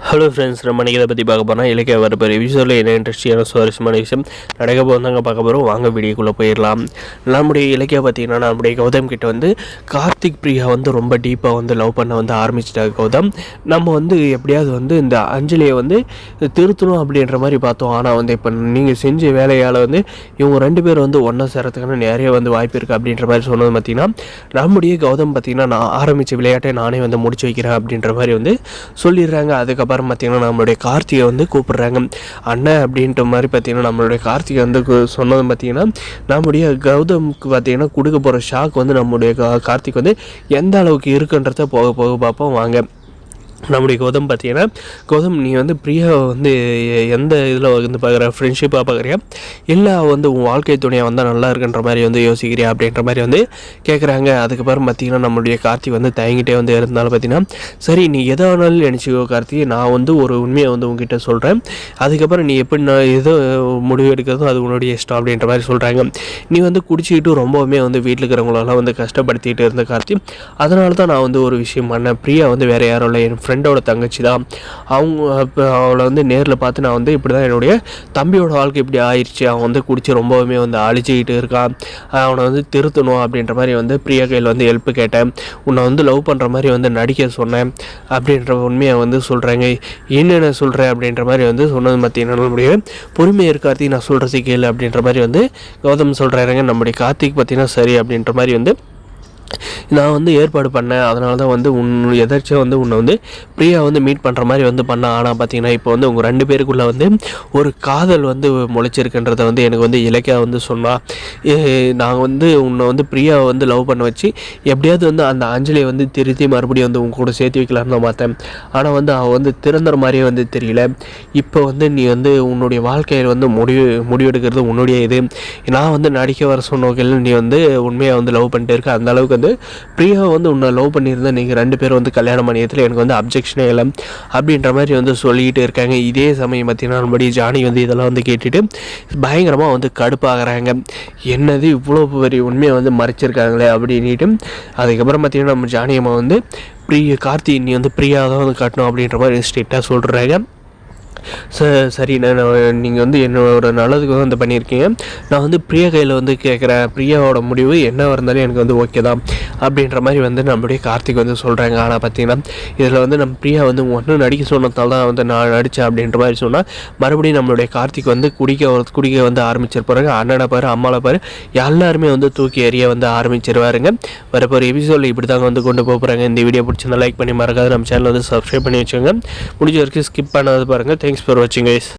Hello friends, நம்ம இதை பற்றி பார்க்க போனால் இலக்கிய வரப்பு ரிவியூஸில் என்ன இன்ட்ரெஸ்டியான சுவாரஸ்யமான விஷயம் நடக்க போதாங்க பார்க்க போகிறோம். வாங்க வீடியோக்குள்ளே போயிடலாம். நம்முடைய இலக்கிய பார்த்திங்கன்னா நம்முடைய கௌதம் கிட்ட வந்து கார்த்திக் பிரியா வந்து ரொம்ப டீப்பாக வந்து லவ் பண்ண வந்து ஆரம்பிச்சிட்டாங்க கௌதம். நம்ம வந்து எப்படியாவது வந்து இந்த அஞ்சலியை வந்து திருத்தணும் அப்படின்ற மாதிரி பார்த்தோம். ஆனால் வந்து இப்போ நீங்கள் செஞ்ச வேலையால் வந்து இவங்க ரெண்டு பேரும் வந்து ஒன்றா சேரத்துக்கான நிறைய வந்து வாய்ப்பு இருக்குது அப்படின்ற மாதிரி சொன்னது பார்த்திங்கன்னா நம்முடைய கௌதம் பார்த்திங்கன்னா நான் ஆரம்பித்த விளையாட்டை நானே வந்து முடிச்சு வைக்கிறேன் அப்படின்ற மாதிரி வந்து சொல்லிடுறாங்க. அதுக்கப்புறம் பார்த்திங்கன்னா நம்மளுடைய கார்த்திகை வந்து கூப்பிடுறாங்க அண்ணன் அப்படின்ற மாதிரி. பார்த்திங்கன்னா நம்மளுடைய கார்த்திகை வந்து சொன்னது பார்த்திங்கன்னா நம்முடைய கௌதமுக்கு பார்த்திங்கன்னா கொடுக்க போகிற ஷாக் வந்து நம்முடைய கார்த்திக் வந்து எந்த அளவுக்கு இருக்குன்றத போக போக பார்ப்போம் வாங்க. நம்முடைய கௌதம் பார்த்திங்கன்னா, கௌதம் நீ வந்து பிரியா வந்து எந்த இதில் வந்து பார்க்குற, ஃப்ரெண்ட்ஷிப்பாக பார்க்குறியா இல்லை வந்து உன் வாழ்க்கை துணையாக வந்தால் நல்லா இருக்குன்ற மாதிரி வந்து யோசிக்கிறியா அப்படின்ற மாதிரி வந்து கேட்குறாங்க. அதுக்கப்புறம் பார்த்திங்கன்னா நம்மளுடைய கார்த்திக் வந்து தயங்கிட்டே வந்து இருந்தாலும் பார்த்திங்கன்னா சரி நீ எதை வேணாலும் நினச்சிக்கோ கார்த்திக், நான் வந்து ஒரு உண்மையை வந்து உங்ககிட்ட சொல்கிறேன், அதுக்கப்புறம் நீ எப்படி நான் எதோ முடிவு எடுக்கிறதோ அது உன்னுடைய இஷ்டம் அப்படின்ற மாதிரி சொல்கிறாங்க. நீ வந்து குடிச்சிக்கிட்டு ரொம்பவுமே வந்து வீட்டில் இருக்கிறவங்களெல்லாம் வந்து கஷ்டப்படுத்திட்டு இருந்த கார்த்திக், அதனால தான் நான் வந்து ஒரு விஷயம் பண்ணேன். பிரியா வந்து வேறு யாரும் இல்லை, என் ஃப்ரெண்டோட தங்கச்சி தான். அவங்க அவளை வந்து நேரில் பார்த்து நான் வந்து இப்படி தான் என்னுடைய தம்பியோட வாழ்க்கை இப்படி ஆயிடுச்சு, அவன் வந்து குடிச்சு ரொம்பவுமே வந்து அழிச்சிக்கிட்டு இருக்கான், அவனை வந்து திருத்தணும் அப்படின்ற மாதிரி வந்து பிரியா கையில் வந்து ஹெல்ப் கேட்டேன், உன்னை வந்து லவ் பண்ணுற மாதிரி வந்து நடிக்க சொன்னேன் அப்படின்ற உண்மையை வந்து சொல்கிறாங்க. என்னென்ன சொல்கிறேன் அப்படின்ற மாதிரி வந்து சொன்னது பார்த்தீங்கன்னா நம்முடைய பொறுமையாக இருக்கார்த்தி, நான் சொல்கிறது கேளு அப்படின்ற மாதிரி வந்து கௌதம் சொல்கிறாருங்க. நம்முடைய கார்த்திக் பார்த்தீங்கன்னா சரி அப்படின்ற மாதிரி வந்து நான் வந்து ஏற்பாடு பண்ணேன், அதனால தான் வந்து எதாச்சும் வந்து உன்னை வந்து பிரியா வந்து மீட் பண்ணுற மாதிரி வந்து பண்ணேன். ஆனால் பார்த்தீங்கன்னா இப்போ வந்து உங்கள் ரெண்டு பேருக்குள்ளே வந்து ஒரு காதல் வந்து முளைச்சிருக்குன்றதை வந்து எனக்கு வந்து இலக்கியா வந்து சொன்னால், நான் வந்து உன்னை வந்து பிரியாவை வந்து லவ் பண்ண வச்சு எப்படியாவது வந்து அந்த அஞ்சலியை வந்து திருத்தி மறுபடியும் வந்து உங்க கூட சேர்த்து வைக்கலான்னு தான் பார்த்தேன். ஆனால் வந்து அவள் வந்து திறந்துற மாதிரியே வந்து தெரியல. இப்போ வந்து நீ வந்து உன்னுடைய வாழ்க்கையில் வந்து முடிவெடுக்கிறது உன்னுடைய இது, நான் வந்து நடிக்க வர சொன்னோக்கில் நீ வந்து உண்மையாக வந்து லவ் பண்ணிட்டு இருக்க, அந்த அளவுக்கு வந்து பிரியாவை வந்து உன்னை லவ் பண்ணியிருந்தேன், நீங்கள் ரெண்டு பேரும் வந்து கல்யாணம் பண்ணியதில் எனக்கு வந்து அப்ஜெக்ஷனே இல்லை அப்படின்ற மாதிரி வந்து சொல்லிக்கிட்டு இருக்காங்க. இதே சமயம் பார்த்தீங்கன்னா நம்முடைய ஜானி வந்து இதெல்லாம் வந்து கேட்டுட்டு பயங்கரமாக வந்து கடுப்பாகிறாங்க. என்னது இவ்வளோ பெரிய உண்மையை வந்து மறைச்சிருக்காங்களே அப்படின்ட்டு. அதுக்கப்புறம் பார்த்தீங்கன்னா நம்ம ஜானி அம்மா வந்து கார்த்தி நீ வந்து பிரியா தான் வந்து காட்டணும் அப்படின்ற மாதிரி ஸ்ட்ரிக்டாக சொல்கிறாங்க. சரி நீங்கள் வந்து என்னோட நல்லதுக்கு வந்து பண்ணியிருக்கீங்க, நான் வந்து பிரியா கையில் வந்து கேட்குறேன், பிரியாவோட முடிவு என்ன இருந்தாலும் எனக்கு வந்து ஓகே தான் அப்படின்ற மாதிரி வந்து நம்மளுடைய கார்த்திக் வந்து சொல்கிறாங்க. ஆனால் பார்த்தீங்கன்னா இதில் வந்து நம்ம பிரியா வந்து ஒன்றும் நடிக்க சொன்னதால் தான் வந்து நான் நடித்தேன் அப்படின்ற மாதிரி சொன்னால் மறுபடியும் நம்மளுடைய கார்த்திக் வந்து குடிக்க வந்து ஆரம்பிச்சிருப்பாருங்க. அண்ணனை பாரு அம்மாவை பாரு எல்லாருமே வந்து தூக்கி எறிய வந்து ஆரம்பிச்சிருவாருங்க. வரப்போ எபிசோடில் இப்படி தாங்க வந்து கொண்டு போகிறாங்க. இந்த வீடியோ பிடிச்சிருந்தா லைக் பண்ணி மறக்காது நம்ம சேனல் வந்து சப்ஸ்கிரைப் பண்ணி வச்சுக்கோங்க. முடிஞ்ச வரைக்கும் ஸ்கிப் பண்ணாது பாருங்கள். Thanks for watching guys.